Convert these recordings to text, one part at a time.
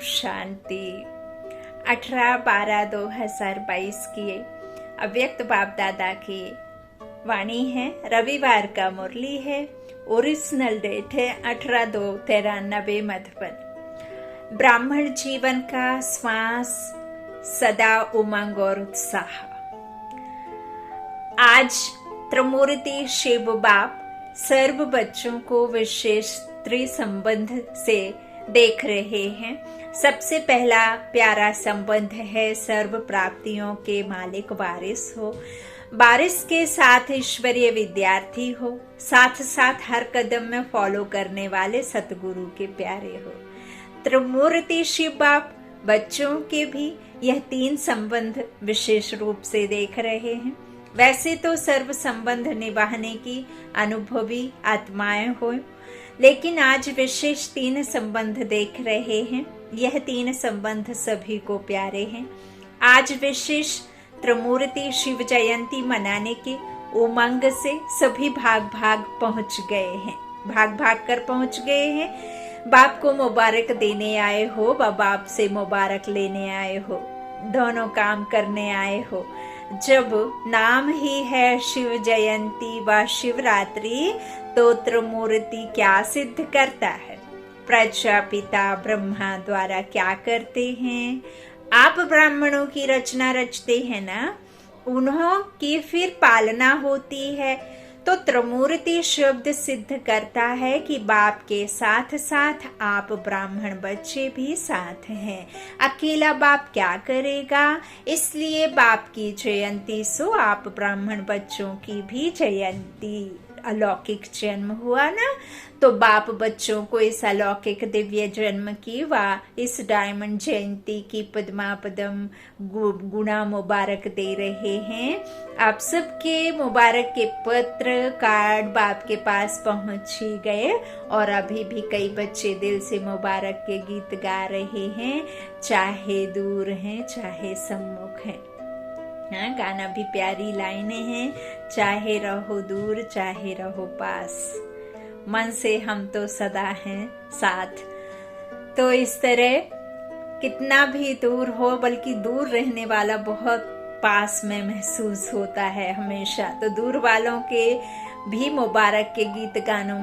शांति। 18/12/2022 की अव्यक्त बाप दादा की वाणी है। रविवार का मुरली है। ओरिजिनल डेट है 18/2/93 मधुबन। ब्राह्मण जीवन का श्वास, सदा उमंग और उत्साह। आज त्रिमूर्ति शिव बाप सर्व बच्चों को विशेष त्रिसंबंध से देख रहे हैं। सबसे पहला प्यारा संबंध है सर्व प्राप्तियों के मालिक वारिस हो, वारिस के साथ ईश्वरीय विद्यार्थी हो, साथ साथ हर कदम में फॉलो करने वाले सतगुरु के प्यारे हो। त्रिमूर्ति शिव बाप बच्चों के भी यह तीन संबंध विशेष रूप से देख रहे हैं। वैसे तो सर्व संबंध निभाने की अनुभवी आत्माएं हो, लेकिन आज विशेष तीन संबंध देख रहे हैं। यह तीन संबंध सभी को प्यारे हैं। आज विशेष त्रिमूर्ति शिव जयंती मनाने के उमंग से सभी भाग भाग पहुंच गए हैं, भाग भाग कर पहुंच गए हैं। बाप को मुबारक देने आए हो, बाप से मुबारक लेने आए हो, दोनों काम करने आए हो। जब नाम ही है शिव जयंती व शिवरात्रि, तो त्रिमूर्ति क्या सिद्ध करता है? प्रजापिता ब्रह्मा द्वारा क्या करते हैं? आप ब्राह्मणों की रचना रचते हैं ना, उन्हों की फिर पालना होती है। तो त्रिमूर्ति शब्द सिद्ध करता है कि बाप के साथ साथ आप ब्राह्मण बच्चे भी साथ हैं। अकेला बाप क्या करेगा? इसलिए बाप की जयंती सो आप ब्राह्मण बच्चों की भी जयंती। अलौकिक जन्म हुआ ना, तो बाप बच्चों को इस अलौकिक दिव्य जन्म की व इस डायमंड जयंती की पद्मापदम गुणा मुबारक दे रहे हैं। आप सबके मुबारक के पत्र कार्ड बाप के पास पहुंच ही गए, और अभी भी कई बच्चे दिल से मुबारक के गीत गा रहे हैं, चाहे दूर हैं चाहे सम्मुख हैं। गाना भी प्यारी लाइनें हैं, चाहे रहो दूर चाहे रहो पास, मन से हम तो सदा हैं साथ। तो इस तरह कितना भी दूर हो, बल्कि दूर रहने वाला बहुत पास में महसूस होता है हमेशा। तो दूर वालों के भी मुबारक के गीत कानों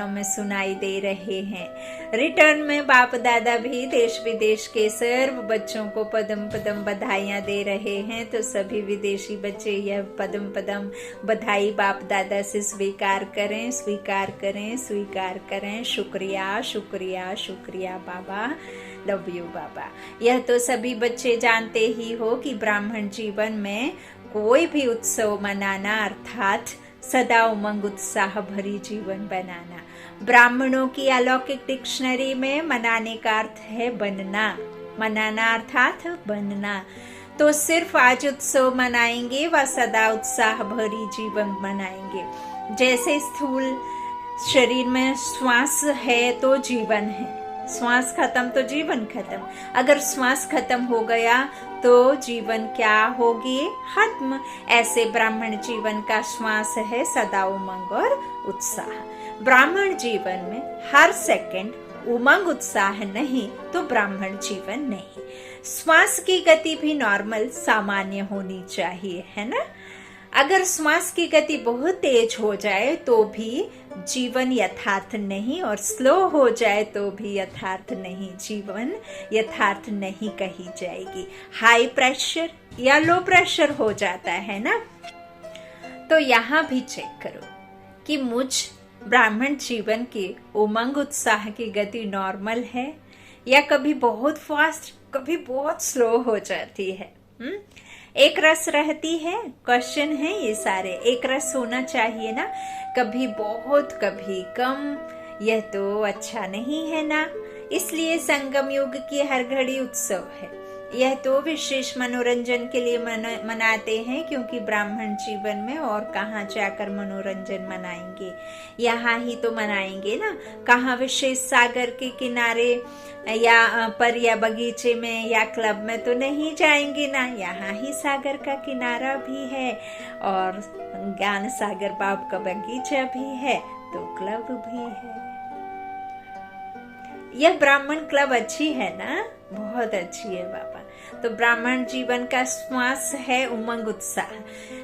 में सुनाई दे रहे हैं। रिटर्न में बाप दादा भी देश विदेश के सर्व बच्चों को पदम पदम बधाइयां दे रहे हैं। तो सभी विदेशी बच्चे यह पदम पदम बधाई बाप दादा से स्वीकार करें, स्वीकार करें, स्वीकार करें। शुक्रिया शुक्रिया शुक्रिया बाबा, लव यू बाबा। यह तो सभी बच्चे जानते ही हो कि ब्राह्मण जीवन में कोई भी उत्सव मनाना अर्थात सदा उमंग उत्साह भरी जीवन बनाना। ब्राह्मणों की अलौकिक डिक्शनरी में मनाने का अर्थ है बनना, मनाना अर्थात बनना। तो सिर्फ आज उत्सव मनाएंगे व सदा उत्साह भरी जीवन बनाएंगे। जैसे स्थूल शरीर में श्वास है तो जीवन है, श्वास खत्म तो जीवन खत्म। अगर श्वास खत्म हो गया तो जीवन क्या होगी? खत्म। ऐसे ब्राह्मण जीवन का श्वास है सदा उमंग और उत्साह। ब्राह्मण जीवन में हर सेकंड उमंग उत्साह नहीं तो ब्राह्मण जीवन नहीं। श्वास की गति भी नॉर्मल सामान्य होनी चाहिए, है ना? अगर श्वास की गति बहुत तेज हो जाए तो भी जीवन यथार्थ नहीं, और स्लो हो जाए तो भी यथार्थ नहीं, जीवन यथार्थ नहीं कही जाएगी। हाई प्रेशर या लो प्रेशर हो जाता है ना, तो यहाँ भी चेक करो कि मुझ ब्राह्मण जीवन के उमंग उत्साह की गति नॉर्मल है या कभी बहुत फास्ट कभी बहुत स्लो हो जाती है। एक रस रहती है? क्वेश्चन है ये सारे। एक रस होना चाहिए ना, कभी बहुत कभी कम, यह तो अच्छा नहीं है ना। इसलिए संगम युग की हर घड़ी उत्सव है। यह तो विशेष मनोरंजन के लिए मनाते हैं, क्योंकि ब्राह्मण जीवन में और कहाँ जाकर मनोरंजन मनाएंगे, यहाँ ही तो मनाएंगे ना। कहाँ विशेष सागर के किनारे या बगीचे में या क्लब में तो नहीं जाएंगे ना, यहाँ ही सागर का किनारा भी है और ज्ञान सागर बाप का बगीचा भी है, तो क्लब भी है। यह ब्राह्मण क्लब अच्छी है ना, बहुत अच्छी है बाबा। तो ब्राह्मण जीवन का श्वास है उमंग उत्साह।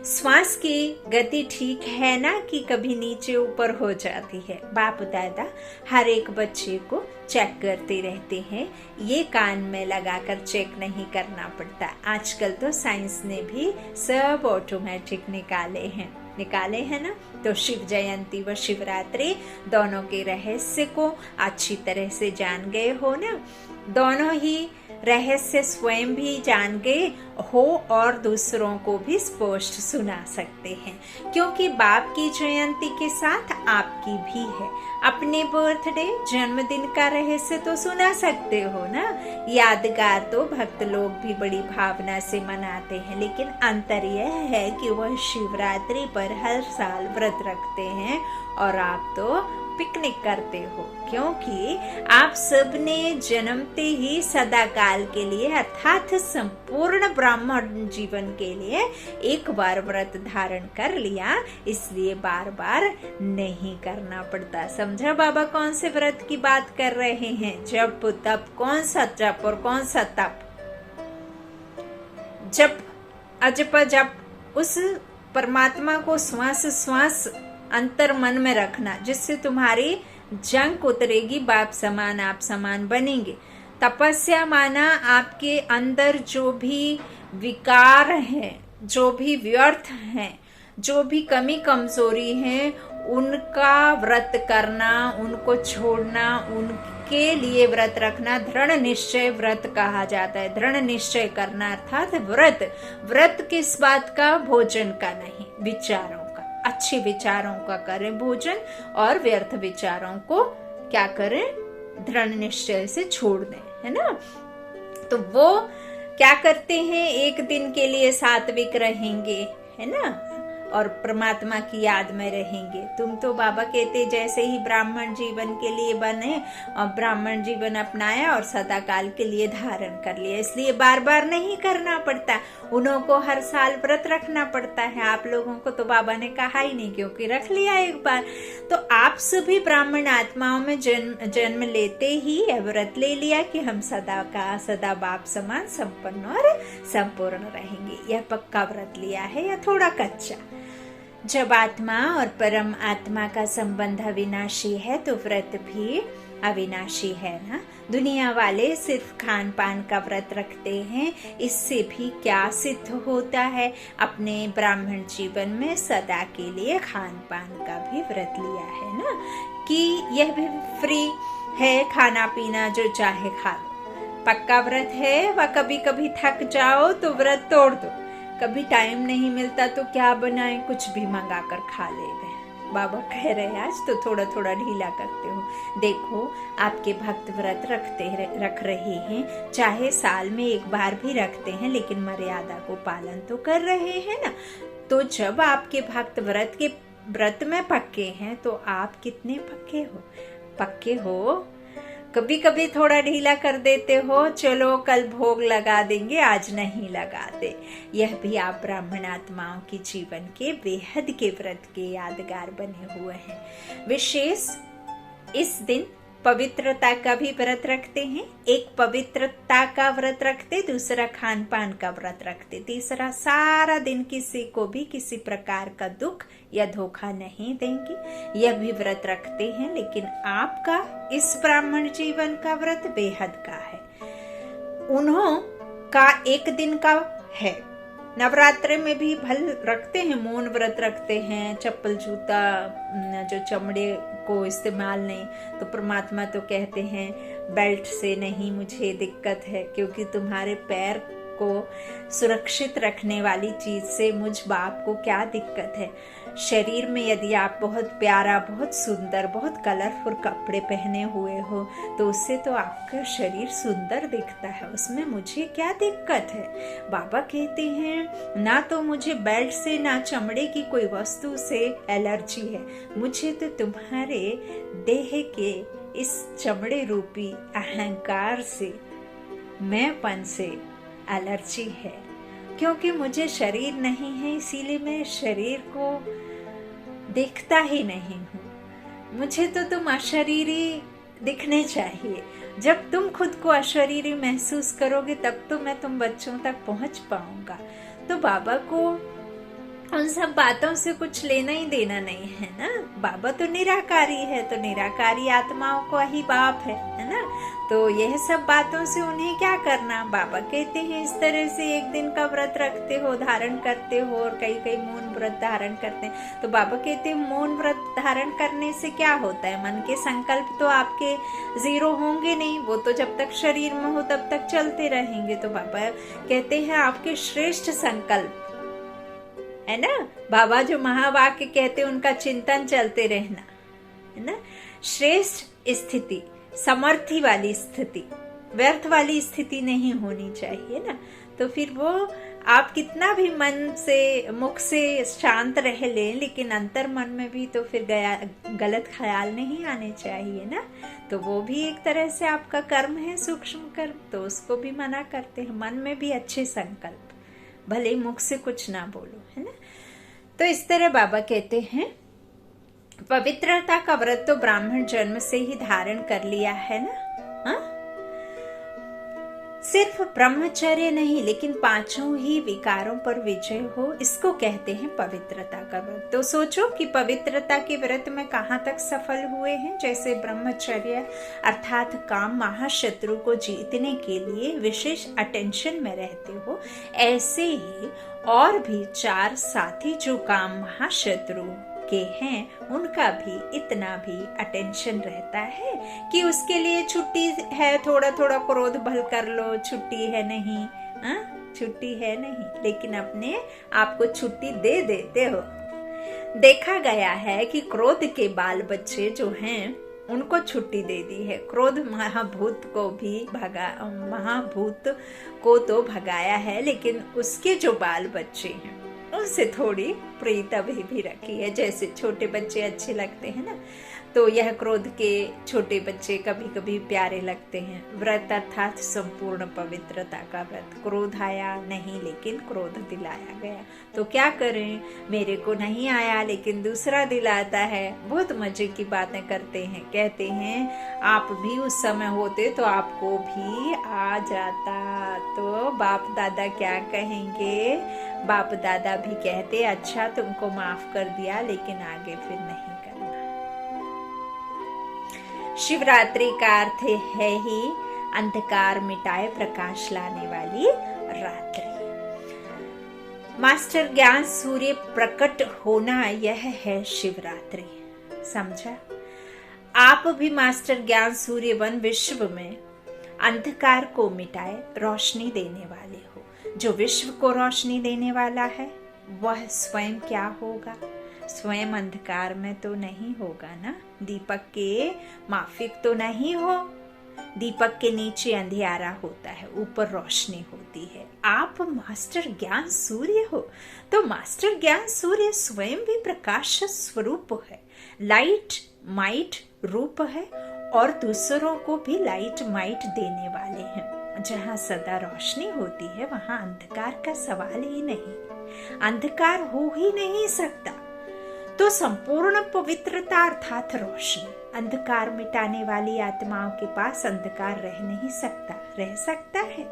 श्वास की गति ठीक है ना कि कभी नीचे ऊपर हो जाती है। बाप दादा हर एक बच्चे को चेक करते रहते हैं, ये कान में लगाकर चेक नहीं करना पड़ता। आजकल तो साइंस ने भी सब ऑटोमेटिक निकाले हैं ना। तो शिव जयंती व शिवरात्रि दोनों के रहस्य को अच्छी तरह से जान गए हो ना। दोनों ही रहस्य स्वयं भी जान गए हो और दूसरों को भी स्पष्ट सुना सकते हैं, क्योंकि बाप की जयंती के साथ आपकी भी है। अपने बर्थडे जन्मदिन का रहस्य तो सुना सकते हो ना। यादगार तो भक्त लोग भी बड़ी भावना से मनाते हैं, लेकिन अंतर यह है कि वह शिवरात्रि पर हर साल व्रत रखते हैं और आप तो पिकनिक करते हो, क्योंकि आप सबने जन्मते ही सदा काल के लिए अर्थात संपूर्ण ब्राह्मण जीवन के लिए एक बार व्रत धारण कर लिया, इसलिए बार बार नहीं करना पड़ता। समझा बाबा कौन से व्रत की बात कर रहे हैं? जप तप, कौन सा जप और कौन सा तप? जप अजप जप, उस परमात्मा को श्वास श्वास अंतर मन में रखना, जिससे तुम्हारी जंग उतरेगी, बाप समान आप समान बनेंगे। तपस्या माना आपके अंदर जो भी विकार हैं, जो भी व्यर्थ हैं, जो भी कमी कमजोरी है, उनका व्रत करना, उनको छोड़ना, उनके लिए व्रत रखना दृढ़ निश्चय व्रत कहा जाता है। दृढ़ निश्चय करना अर्थात व्रत किस बात का? भोजन का नहीं, विचारों का। अच्छे विचारों का करें भोजन और व्यर्थ विचारों को क्या करें? दृढ़ निश्चय से छोड़ दें, है ना। तो वो क्या करते हैं? एक दिन के लिए सात्विक रहेंगे, है ना, और परमात्मा की याद में रहेंगे। तुम तो बाबा कहते जैसे ही ब्राह्मण जीवन के लिए बने और ब्राह्मण जीवन अपनाया और सदा काल के लिए धारण कर लिया, इसलिए बार बार नहीं करना पड़ता। उन्हों को हर साल व्रत रखना पड़ता है, आप लोगों को तो बाबा ने कहा ही नहीं, क्योंकि रख लिया एक बार। तो आप सभी ब्राह्मण आत्माओं में जन्म लेते ही व्रत ले लिया कि हम सदा बाप समान संपन्न और संपूर्ण रहेंगे। यह पक्का व्रत लिया है या थोड़ा कच्चा? जब आत्मा और परम आत्मा का संबंध अविनाशी है तो व्रत भी अविनाशी है ना। दुनिया वाले सिर्फ खान पान का व्रत रखते हैं, इससे भी क्या सिद्ध होता है? अपने ब्राह्मण जीवन में सदा के लिए खान पान का भी व्रत लिया है ना, कि यह भी फ्री है, खाना पीना जो चाहे खा लो। पक्का व्रत है व कभी कभी थक जाओ तो व्रत तोड़ दो, कभी टाइम नहीं मिलता तो क्या बनाए, कुछ भी मंगा कर खा ले गए। बाबा कह रहे आज तो थोड़ा थोड़ा ढीला करते हो। देखो आपके भक्त व्रत रख रहे हैं, चाहे साल में एक बार भी रखते हैं, लेकिन मर्यादा को पालन तो कर रहे हैं ना। तो जब आपके भक्त व्रत में पक्के हैं तो आप कितने पक्के हो? कभी कभी थोड़ा ढीला कर देते हो, चलो कल भोग लगा देंगे, आज नहीं लगाते। यह भी आप ब्राह्मण आत्माओं के जीवन के बेहद के व्रत के यादगार बने हुए हैं। विशेष इस दिन पवित्रता का भी व्रत रखते हैं। एक पवित्रता का व्रत रखते, दूसरा खान पान का व्रत रखते, तीसरा सारा दिन किसी को भी किसी प्रकार का दुख या धोखा नहीं देंगे। यह भी व्रत रखते हैं, लेकिन आपका इस ब्राह्मण जीवन का व्रत बेहद का है। उन्हों का एक दिन का है। नवरात्रि में भी भल रखते हैं, मौन व्रत रखते हैं, चप्पल जूता जो चमड़े को इस्तेमाल नहीं। तो परमात्मा तो कहते हैं बेल्ट से नहीं मुझे दिक्कत है, क्योंकि तुम्हारे पैर को सुरक्षित रखने वाली चीज से मुझ बाप को क्या दिक्कत है। शरीर में यदि आप बहुत प्यारा, बहुत सुंदर, बहुत कलरफुल कपड़े पहने हुए हो तो उससे तो आपका शरीर सुंदर दिखता है, उसमें मुझे क्या दिक्कत है। बाबा कहते हैं ना तो मुझे बेल्ट से ना चमड़े की कोई वस्तु से एलर्जी है, मुझे तो तुम्हारे देह के इस चमड़े रूपी अहंकार से, मैंपन से एलर्जी है। क्योंकि मुझे शरीर नहीं है, इसीलिए मैं शरीर को देखता ही नहीं हूँ। मुझे तो तुम अशरीरी दिखने चाहिए। जब तुम खुद को अशरीरी महसूस करोगे तब तो मैं तुम बच्चों तक पहुंच पाऊंगा। तो बाबा को उन सब बातों से कुछ लेना ही देना नहीं है ना। बाबा तो निराकारी है, तो निराकारी आत्माओं को ही बाप है ना। तो यह सब बातों से उन्हें क्या करना। बाबा कहते हैं इस तरह से एक दिन का व्रत रखते हो, धारण करते हो, और कई कई मौन व्रत धारण करते हैं। तो बाबा कहते हैं मौन व्रत धारण करने से क्या होता है, मन के संकल्प तो आपके 0 होंगे नहीं, वो तो जब तक शरीर में हो तब तक चलते रहेंगे। तो बाबा कहते हैं आपके श्रेष्ठ संकल्प है ना, बाबा जो महावाक्य कहते हैं उनका चिंतन चलते रहना है ना। श्रेष्ठ स्थिति, समर्थी वाली स्थिति, व्यर्थ वाली स्थिति नहीं होनी चाहिए ना। तो फिर वो आप कितना भी मन से मुख से शांत रह लें, लेकिन अंतर मन में भी तो फिर गलत ख्याल नहीं आने चाहिए ना। तो वो भी एक तरह से आपका कर्म है, सूक्ष्म कर्म, तो उसको भी मना करते हैं। मन में भी अच्छे संकल्प, भले मुख से कुछ ना बोलो, है ना। तो इस तरह बाबा कहते हैं पवित्रता का व्रत तो ब्राह्मण जन्म से ही धारण कर लिया है ना। हा? सिर्फ ब्रह्मचर्य नहीं, लेकिन 5 ही विकारों पर विजय हो, इसको कहते हैं पवित्रता का व्रत। तो सोचो कि पवित्रता के व्रत में कहाँ तक सफल हुए हैं। जैसे ब्रह्मचर्य अर्थात काम महाशत्रु को जीतने के लिए विशेष अटेंशन में रहते हो, ऐसे ही और भी 4 साथी जो काम महाशत्रु के हैं उनका भी इतना भी अटेंशन रहता है कि उसके लिए छुट्टी है, थोड़ा थोड़ा क्रोध भल कर लो, छुट्टी है नहीं, छुट्टी है नहीं, लेकिन अपने आप को छुट्टी दे देते हो। देखा गया है कि क्रोध के बाल बच्चे जो हैं उनको छुट्टी दे दी है। क्रोध महाभूत को तो भगाया है, लेकिन उसके जो बाल बच्चे हैं उनसे थोड़ी प्रीत भी रखी है। जैसे छोटे बच्चे अच्छे लगते हैं ना, तो यह क्रोध के छोटे बच्चे कभी कभी प्यारे लगते हैं। व्रत अर्थात संपूर्ण पवित्रता का व्रत। क्रोध आया नहीं, लेकिन क्रोध दिलाया गया, तो क्या करें, मेरे को नहीं आया लेकिन दूसरा दिलाता है। बहुत मजे की बातें करते हैं, कहते हैं आप भी उस समय होते तो आपको भी आ जाता। तो बाप दादा क्या कहेंगे, बाप दादा भी कहते अच्छा तुमको माफ कर दिया, लेकिन आगे फिर नहीं करना। शिवरात्रि का अर्थ है ही अंधकार मिटाए प्रकाश लाने वाली रात्रि। मास्टर ज्ञान सूर्य प्रकट होना, यह है शिवरात्रि। समझा। आप भी मास्टर ज्ञान सूर्य वन विश्व में अंधकार को मिटाए रोशनी देने वाले हो। जो विश्व को रोशनी देने वाला है वह स्वयं क्या होगा, स्वयं अंधकार में तो नहीं होगा ना। दीपक के माफिक तो नहीं हो। दीपक के नीचे अंधियारा होता है, ऊपर रोशनी होती है। आप मास्टर ज्ञान सूर्य हो, तो मास्टर ज्ञान सूर्य स्वयं भी प्रकाश स्वरूप है, लाइट माइट रूप है, और दूसरों को भी लाइट माइट देने वाले हैं। जहाँ सदा रोशनी होती है वहाँ अंधकार का सवाल ही नहीं, अंधकार हो ही नहीं सकता। तो संपूर्ण पवित्रता अर्थात रोशनी, अंधकार मिटाने वाली आत्माओं के पास अंधकार रह नहीं सकता। रह सकता है,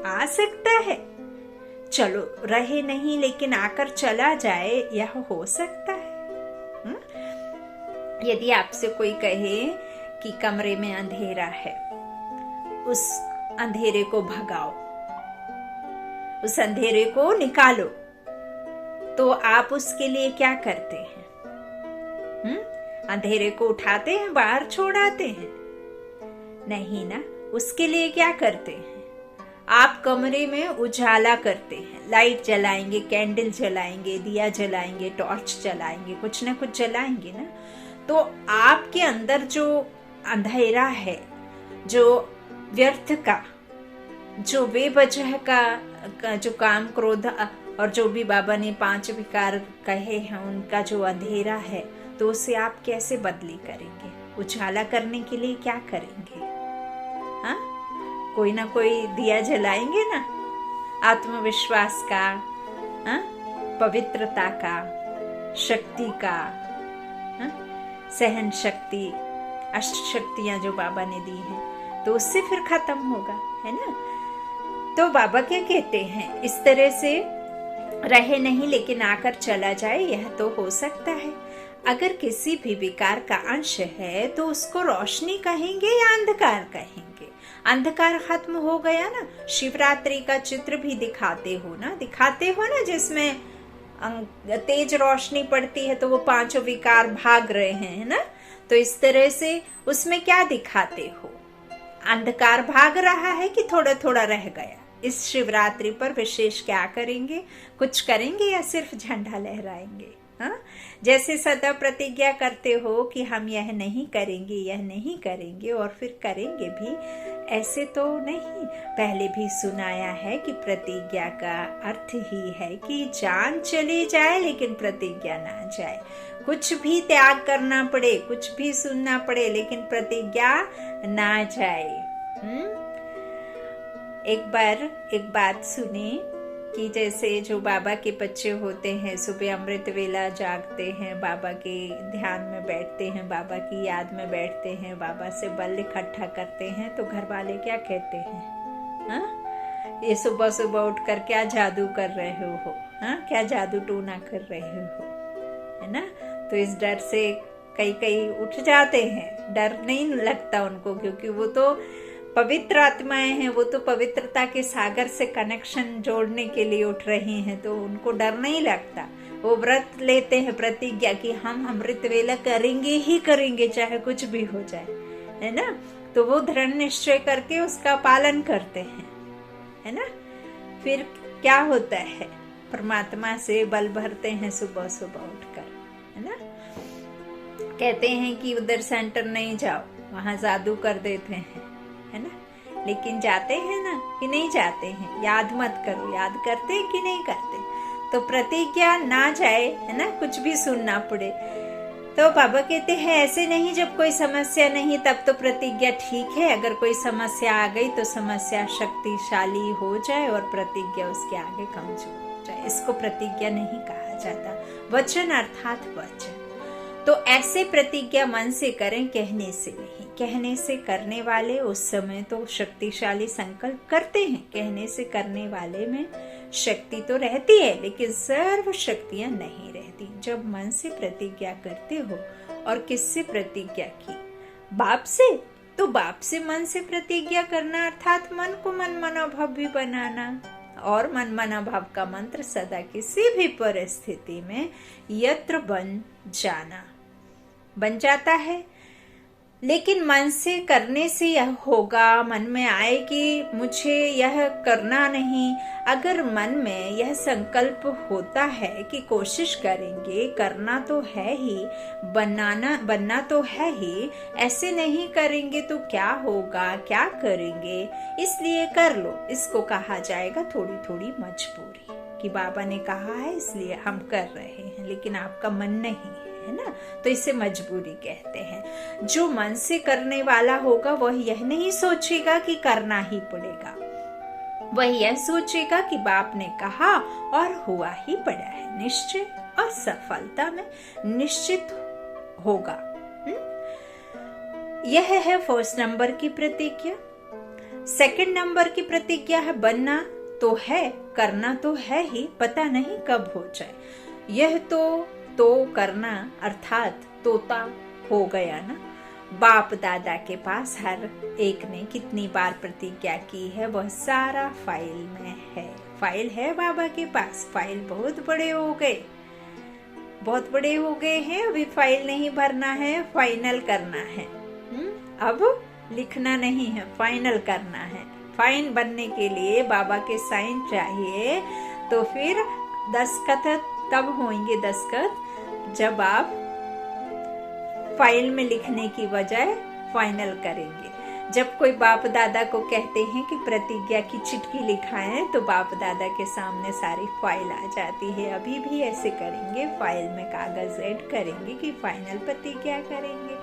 आ सकता है, चलो रहे नहीं लेकिन आकर चला जाए, यह हो सकता है। यदि आपसे कोई कहे कि कमरे में अंधेरा है, उस अंधेरे को भगाओ, उस अंधेरे को निकालो, तो आप उसके लिए क्या करते हैं? अंधेरे को उठाते हैं, बाहर छोड़ आते हैं? नहीं ना। उसके लिए क्या करते हैं? आप कमरे में उजाला करते हैं, लाइट जलाएंगे, कैंडल जलाएंगे, दिया जलाएंगे, टॉर्च जलाएंगे, कुछ ना कुछ जलाएंगे ना। तो आपके अंदर जो अंधेरा है, जो व्यर्थ का, जो बेवजह का जो काम क्रोध और जो भी बाबा ने 5 विकार कहे हैं, उनका जो अंधेरा है, तो उसे आप कैसे बदली करेंगे? उजाला करने के लिए क्या करेंगे? हाँ, कोई ना कोई दिया जलाएंगे ना, आत्मविश्वास का, हाँ? पवित्रता का, शक्ति का, हाँ? सहन शक्ति, अष्ट शक्तियां जो बाबा ने दी हैं, तो उससे फिर खत्म होगा, है ना। तो बाबा क्या कहते हैं, इस तरह से रहे नहीं लेकिन आकर चला जाए, यह तो हो सकता है। अगर किसी भी विकार का अंश है तो उसको रोशनी कहेंगे या अंधकार कहेंगे। अंधकार खत्म हो गया ना, शिवरात्रि का चित्र भी दिखाते हो ना, जिसमें तेज रोशनी पड़ती है तो वो पांचों विकार भाग रहे हैं, है ना। तो इस तरह से उसमें क्या दिखाते हो, अंधकार भाग रहा है कि थोड़ा थोड़ा रह गया। इस शिवरात्रि पर विशेष क्या करेंगे, कुछ करेंगे या सिर्फ झंडा लहराएंगे? हाँ, जैसे सदा प्रतिज्ञा करते हो कि हम यह नहीं करेंगे और फिर करेंगे भी, ऐसे तो नहीं। पहले भी सुनाया है कि प्रतिज्ञा का अर्थ ही है कि जान चली जाए लेकिन प्रतिज्ञा ना जाए। कुछ भी त्याग करना पड़े, कुछ भी सुनना पड़े, लेकिन प्रतिज्ञा ना जाए। एक बात सुने कि जैसे जो बाबा के बच्चे होते हैं, सुबह अमृत वेला जागते हैं, बाबा के ध्यान में बैठते हैं, बाबा की याद में बैठते हैं, बाबा से बल इकट्ठा करते हैं, तो घर वाले क्या कहते हैं, हाँ, ये सुबह सुबह उठकर क्या जादू कर रहे हो, हाँ, क्या जादू टूना कर रहे हो, है ना। तो इस डर से कई उठ जाते हैं, डर नहीं लगता उनको, क्योंकि वो तो पवित्र आत्माएं हैं, वो तो पवित्रता के सागर से कनेक्शन जोड़ने के लिए उठ रही हैं, तो उनको डर नहीं लगता। वो व्रत लेते हैं, प्रतिज्ञा कि हम अमृत वेला करेंगे ही करेंगे, चाहे कुछ भी हो जाए, है ना। तो वो दृढ़ निश्चय करके उसका पालन करते हैं, है ना। फिर क्या होता है, परमात्मा से बल भरते हैं सुबह सुबह उठकर, है ना। कहते हैं कि उधर सेंटर नहीं जाओ, वहां जादू कर देते हैं, है ना। लेकिन जाते हैं ना कि नहीं जाते हैं, याद मत करो, याद करते हैं कि नहीं करते। तो प्रतिज्ञा ना जाए, है ना, कुछ भी सुनना पड़े। तो बाबा कहते हैं ऐसे नहीं, जब कोई समस्या नहीं तब तो प्रतिज्ञा ठीक है, अगर कोई समस्या आ गई तो समस्या शक्तिशाली हो जाए और प्रतिज्ञा उसके आगे कमजोर हो जाए, इसको प्रतिज्ञा नहीं कहा जाता। वचन अर्थात वचन। तो ऐसे प्रतिज्ञा मन से करें, कहने से नहीं। कहने से करने वाले उस समय तो शक्तिशाली संकल्प करते हैं, कहने से करने वाले में शक्ति तो रहती है लेकिन सर्व शक्तियां नहीं रहती। जब मन से प्रतिज्ञा करते हो, और किससे प्रतिज्ञा की, बाप से, तो बाप से मन से प्रतिज्ञा करना अर्थात मन को मन मनोभाव भी बनाना, और मन मनोभाव का मंत्र सदा किसी भी परिस्थिति में यत्र बन जाना बन जाता है। लेकिन मन से करने से यह होगा, मन में आए कि मुझे यह करना नहीं। अगर मन में यह संकल्प होता है कि कोशिश करेंगे, करना तो है ही, बनना तो है ही, ऐसे नहीं करेंगे तो क्या होगा, क्या करेंगे, इसलिए कर लो। इसको कहा जाएगा थोड़ी थोड़ी मजबूरी, कि बाबा ने कहा है इसलिए हम कर रहे हैं, लेकिन आपका मन नहीं है ना, तो इसे मजबूरी कहते हैं। जो मन से करने वाला होगा वह यह नहीं सोचेगा कि करना ही पड़ेगा, वह यह सोचेगा कि बाप ने कहा और हुआ ही पड़ा है, निश्चय और सफलता में निश्चित होगा। यह है फर्स्ट नंबर की प्रतिज्ञा। सेकंड नंबर की प्रतिज्ञा है बनना तो है, करना तो है ही, पता नहीं कब हो जाए। यह तो करना अर्थात तोता हो गया ना। बाप दादा के पास हर एक ने कितनी बार प्रतिज्ञा की है, वह सारा फाइल में है। फाइल है बाबा के पास, फाइल बहुत बड़े हो गए हैं, अभी फाइल नहीं भरना है, फाइनल करना है। अब लिखना नहीं है, फाइनल करना है। फाइन बनने के लिए बाबा के साइन चाहिए, तो फिर दस्तखत तब होंगे, दस्तखत जब आप फाइल में लिखने की बजाय फाइनल करेंगे। जब कोई बाप दादा को कहते हैं कि प्रतिज्ञा की चिट्ठी लिखाएं, तो बाप दादा के सामने सारी फाइल आ जाती है। अभी भी ऐसे करेंगे, फाइल में कागज ऐड करेंगे कि फाइनल प्रतिज्ञा करेंगे।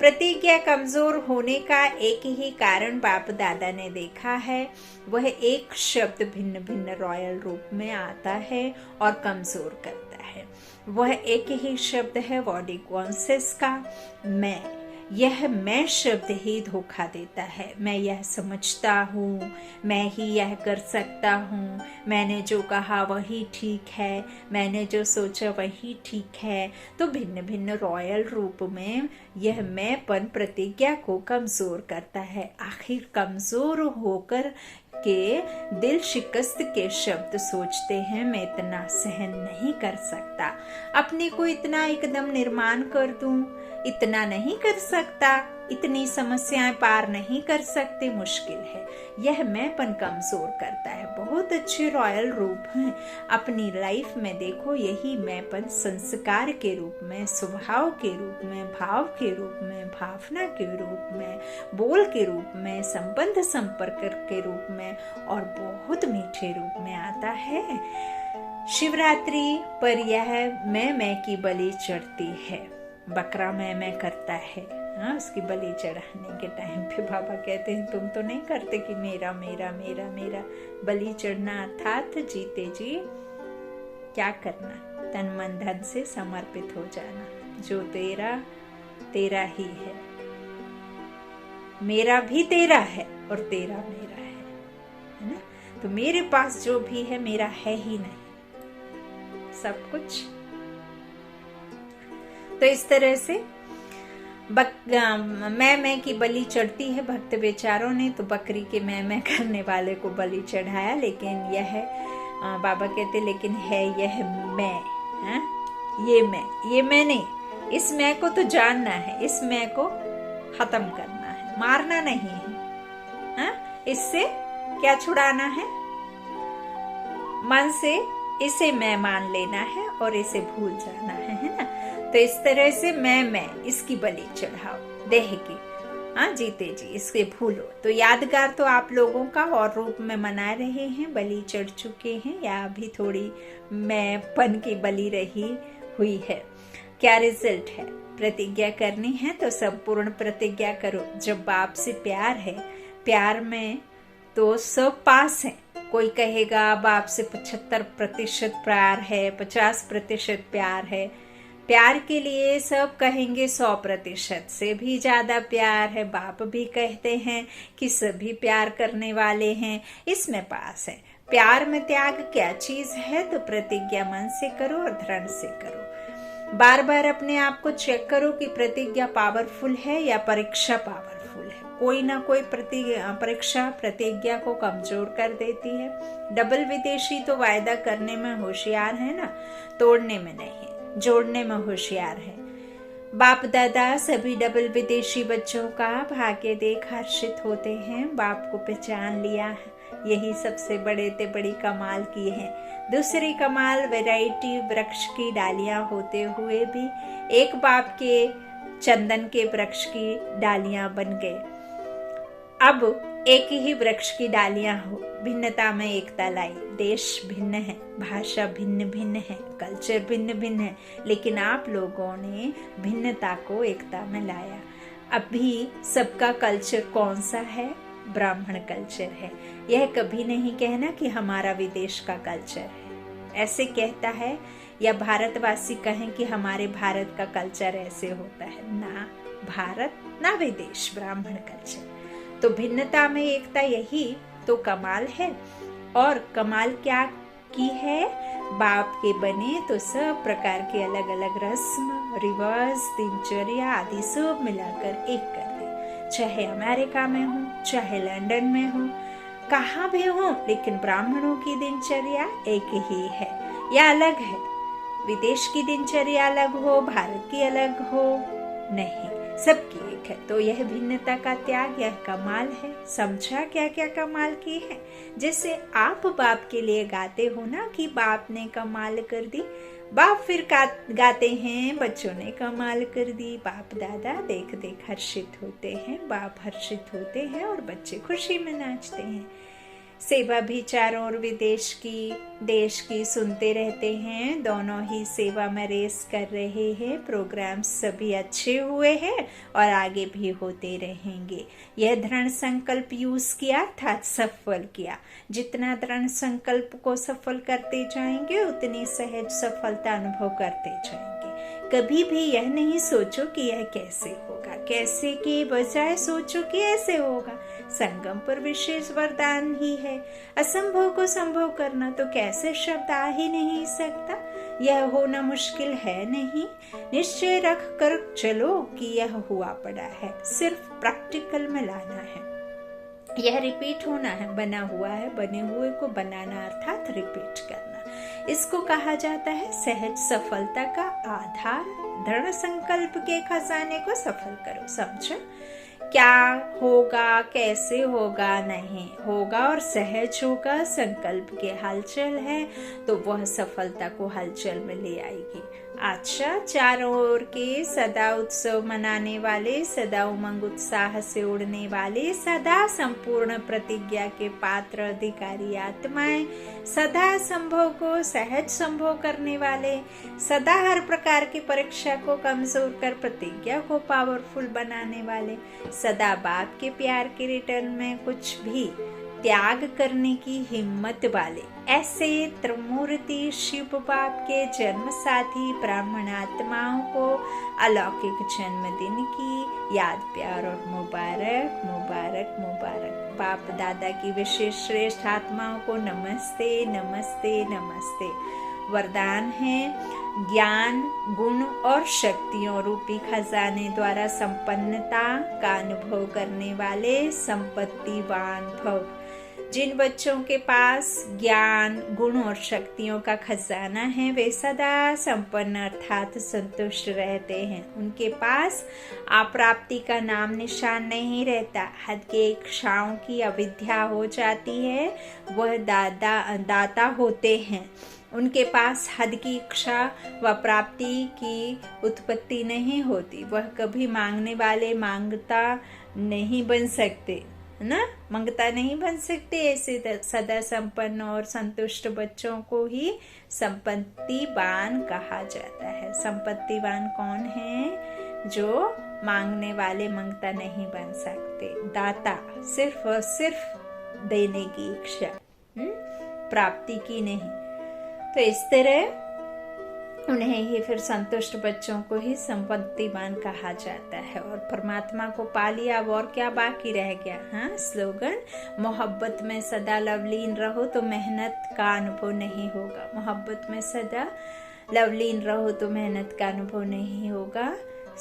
प्रतिज्ञा कमजोर होने का एक ही कारण बाप दादा ने देखा है, वह एक शब्द भिन्न भिन्न रॉयल रूप में आता है और कमजोर करता है। वह एक ही शब्द है बॉडी कॉन्शियस का, मैं। यह मैं शब्द ही धोखा देता है। मैं यह समझता हूँ, मैं ही यह कर सकता हूँ, मैंने जो कहा वही ठीक है, मैंने जो सोचा वही ठीक है। तो भिन्न भिन्न रॉयल रूप में यह मैंपन प्रतिज्ञा को कमजोर करता है। आखिर कमजोर होकर के दिल शिकस्त के शब्द सोचते हैं, मैं इतना सहन नहीं कर सकता, अपने को इतना एकदम निर्माण कर दूं, इतना नहीं कर सकता, इतनी समस्याएं पार नहीं कर सकते, मुश्किल है। यह मैंपन कमजोर करता है। बहुत अच्छे रॉयल रूप हैं अपनी लाइफ में। देखो, यही मैंपन संस्कार के रूप में, स्वभाव के रूप में, भाव के रूप में, भावना के रूप में, बोल के रूप में, संबंध संपर्क के रूप में और बहुत मीठे रूप में आता है। शिवरात्रि पर यह मैं की बलि चढ़ती है। बकरा मैं करता है, हाँ, उसकी बलि चढ़ाने के टाइम पे बाबा कहते हैं तुम तो नहीं करते कि मेरा मेरा मेरा मेरा। बलि चढ़ना अर्थात जीते जी क्या करना, तन मन धन से समर्पित हो जाना। जो तेरा तेरा ही है, मेरा भी तेरा है और तेरा मेरा है ना। तो मेरे पास जो भी है मेरा है ही नहीं, सब कुछ। तो इस तरह से मैं की बलि चढ़ती है भक्त बेचारों ने। तो बकरी के मैं करने वाले को बलि चढ़ाया, लेकिन यह बाबा कहते लेकिन है यह मैं, है ये मैं नहीं। इस मैं को तो जानना है, इस मैं को खत्म करना है, मारना नहीं है, है? इससे क्या छुड़ाना है? मन से इसे मैं मान लेना है और इसे भूल जाना है ना। तो इस तरह से मैं इसकी बलि चढ़ाओ देह की, हाँ, जीते जी इसके भूलो। तो यादगार तो आप लोगों का और रूप में मना रहे हैं, बलि चढ़ चुके हैं या अभी थोड़ी मैंपन की बलि रही हुई है। क्या रिजल्ट है? प्रतिज्ञा करनी है तो संपूर्ण प्रतिज्ञा करो। जब बाप से प्यार है, प्यार में तो सब पास है। कोई कहेगा बाप से 75% प्यार है, 50% प्यार है। प्यार के लिए सब कहेंगे 100% से भी ज्यादा प्यार है। बाप भी कहते हैं कि सभी प्यार करने वाले हैं, इसमें पास है। प्यार में त्याग क्या चीज है? तो प्रतिज्ञा मन से करो और दृढ़ से करो। बार बार अपने आप को चेक करो कि प्रतिज्ञा पावरफुल है या परीक्षा पावरफुल है। कोई ना कोई परीक्षा प्रतिज्ञा को कमजोर कर देती है। डबल विदेशी तो वायदा करने में होशियार है ना, तोड़ने में नहीं, जोड़ने में होशियार है। बाप दादा सभी डबल विदेशी बच्चों का भाग्य देख हर्षित होते हैं। बाप को पहचान लिया है, यही सबसे बड़ी कमाल की है। दूसरी कमाल वैरायटी वृक्ष की डालियां होते हुए भी एक बाप के चंदन के वृक्ष की डालियां बन गए। अब एक ही वृक्ष की डालियां हो, भिन्नता में एकता लाई। देश भिन्न है, भाषा भिन्न भिन्न है, कल्चर भिन्न भिन्न है, लेकिन आप लोगों ने भिन्नता को एकता में लाया। अभी सबका कल्चर कौन सा है? ब्राह्मण कल्चर है। यह कभी नहीं कहना कि हमारा विदेश का कल्चर है, ऐसे कहता है, या भारतवासी कहें कि हमारे भारत का कल्चर ऐसे होता है। ना भारत ना विदेश, ब्राह्मण कल्चर। तो भिन्नता में एकता, यही तो कमाल है। और कमाल क्या की है? बाप के बने तो सब प्रकार के अलग अलग रस्म, रिवाज, दिनचर्या आदि सब मिलाकर एक कर दे। चाहे अमेरिका में हो, चाहे लंदन में हो, कहाँ भी हो, लेकिन ब्राह्मणों की दिनचर्या एक ही है या अलग है। विदेश की दिनचर्या अलग हो, भारत की अलग हो, नहीं, सबकी एक है। तो यह भिन्नता का त्याग, यह कमाल है। समझा क्या क्या कमाल की है? जैसे आप बाप के लिए गाते हो ना कि बाप ने कमाल कर दी, बाप फिर गाते हैं बच्चों ने कमाल कर दी। बाप दादा देख देख हर्षित होते हैं, बाप हर्षित होते हैं और बच्चे खुशी में नाचते हैं। सेवा भी चारों ओर विदेश की देश की सुनते रहते हैं। दोनों ही सेवा में रेस कर रहे हैं। प्रोग्राम सभी अच्छे हुए हैं और आगे भी होते रहेंगे। यह दृढ़ संकल्प यूज किया अर्थात सफल किया। जितना दृढ़ संकल्प को सफल करते जाएंगे उतनी सहज सफलता अनुभव करते जाएंगे। कभी भी यह नहीं सोचो कि यह कैसे होगा, कैसे के बजाय सोचो कि ऐसे होगा। संगम पर विशेष वरदान ही है। असंभव को संभव करना तो कैसे शब्द आ ही नहीं सकता। यह होना मुश्किल है नहीं। निश्चय रख कर चलो कि यह हुआ पड़ा है, सिर्फ प्रैक्टिकल में लाना है। यह रिपीट होना है, बना हुआ है, बने हुए को बनाना अर्थात रिपीट करना। इसको कहा जाता है सहज सफलता का आधार। दृढ़ संकल्प के खजाने को सफल करो। समझो क्या होगा, कैसे होगा नहीं होगा, और सहज होगा। संकल्प के हलचल है तो वह सफलता को हलचल में ले आएगी। अच्छा, चारों ओर के सदा उत्सव मनाने वाले, सदा उमंग उत्साह से उड़ने वाले, सदा संपूर्ण प्रतिज्ञा के पात्र अधिकारी आत्माएं, सदा संभव को सहज संभव करने वाले, सदा हर प्रकार की परीक्षा को कमजोर कर प्रतिज्ञा को पावरफुल बनाने वाले, सदा बाप के प्यार के रिटर्न में कुछ भी त्याग करने की हिम्मत वाले, ऐसे त्रिमूर्ति शिव बाप के जन्म साथी ब्राह्मण आत्माओं को अलौकिक जन्मदिन की याद, प्यार और मुबारक मुबारक मुबारक। बाप दादा की विशेष श्रेष्ठ आत्माओं को नमस्ते नमस्ते नमस्ते। वरदान है ज्ञान, गुण और शक्तियों रूपी खजाने द्वारा संपन्नता का अनुभव करने वाले संपत्तिवान भव। जिन बच्चों के पास ज्ञान, गुण और शक्तियों का खजाना है वे सदा संपन्न अर्थात संतुष्ट रहते हैं। उनके पास अप्राप्ति का नाम निशान नहीं रहता। हद के इच्छाओं की अविद्या हो जाती है, वह दाता होते हैं। उनके पास हद की इच्छा व प्राप्ति की उत्पत्ति नहीं होती। वह कभी मांगने वाले मांगता नहीं बन सकते, ना मंगता नहीं बन सकते। ऐसे सदा संपन्न और संतुष्ट बच्चों को ही संपत्तिवान कहा जाता है। संपत्तिवान कौन है? जो मांगने वाले मंगता नहीं बन सकते। दाता सिर्फ और सिर्फ देने की इच्छा, प्राप्ति की नहीं। तो इस तरह उन्हें ही फिर संतुष्ट बच्चों को ही संपत्तिवान कहा जाता है। और परमात्मा को पा लिया, अब और क्या बाकी रह गया। हाँ, स्लोगन मोहब्बत में सदा लवलीन रहो तो मेहनत का अनुभव नहीं होगा। मोहब्बत में सदा लवलीन रहो तो मेहनत का अनुभव नहीं होगा।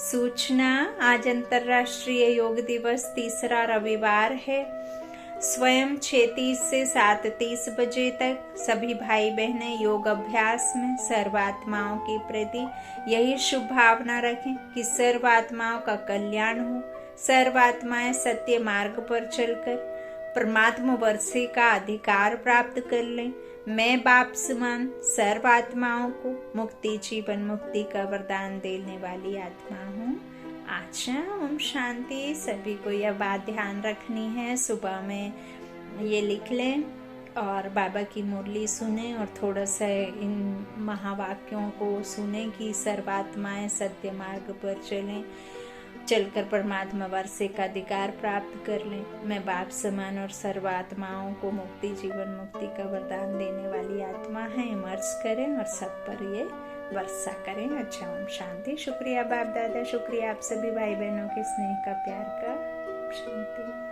सूचना, आज अंतर्राष्ट्रीय योग दिवस, तीसरा रविवार है। स्वयं 6:30 से 7:30 बजे तक सभी भाई बहनें योग अभ्यास में सर्वात्माओं के प्रति यही शुभ भावना रखें कि सर्वात्माओं का कल्याण हो। सर्वात्माएं सत्य मार्ग पर चलकर परमात्मा वर्षे का अधिकार प्राप्त कर लें। मैं बाप समान सर्वात्माओं को मुक्ति, जीवन मुक्ति का वरदान देने वाली आत्मा हूँ। अच्छा, ओम शांति। सभी को यह बात ध्यान रखनी है, सुबह में ये लिख लें और बाबा की मुरली सुने और थोड़ा सा इन महावाक्यों को सुने कि सर्वात्माएं सत्य मार्ग पर चलें, चलकर परमात्मा वर्षे का अधिकार प्राप्त कर लें। मैं बाप समान और सर्वात्माओं को मुक्ति, जीवन मुक्ति का वरदान देने वाली आत्मा है, इमर्ज करें और सब पर ये वर्षा करें। अच्छा, ओम शांति। शुक्रिया बाप दादा, शुक्रिया आप सभी भाई बहनों के स्नेह का, प्यार का। शांति।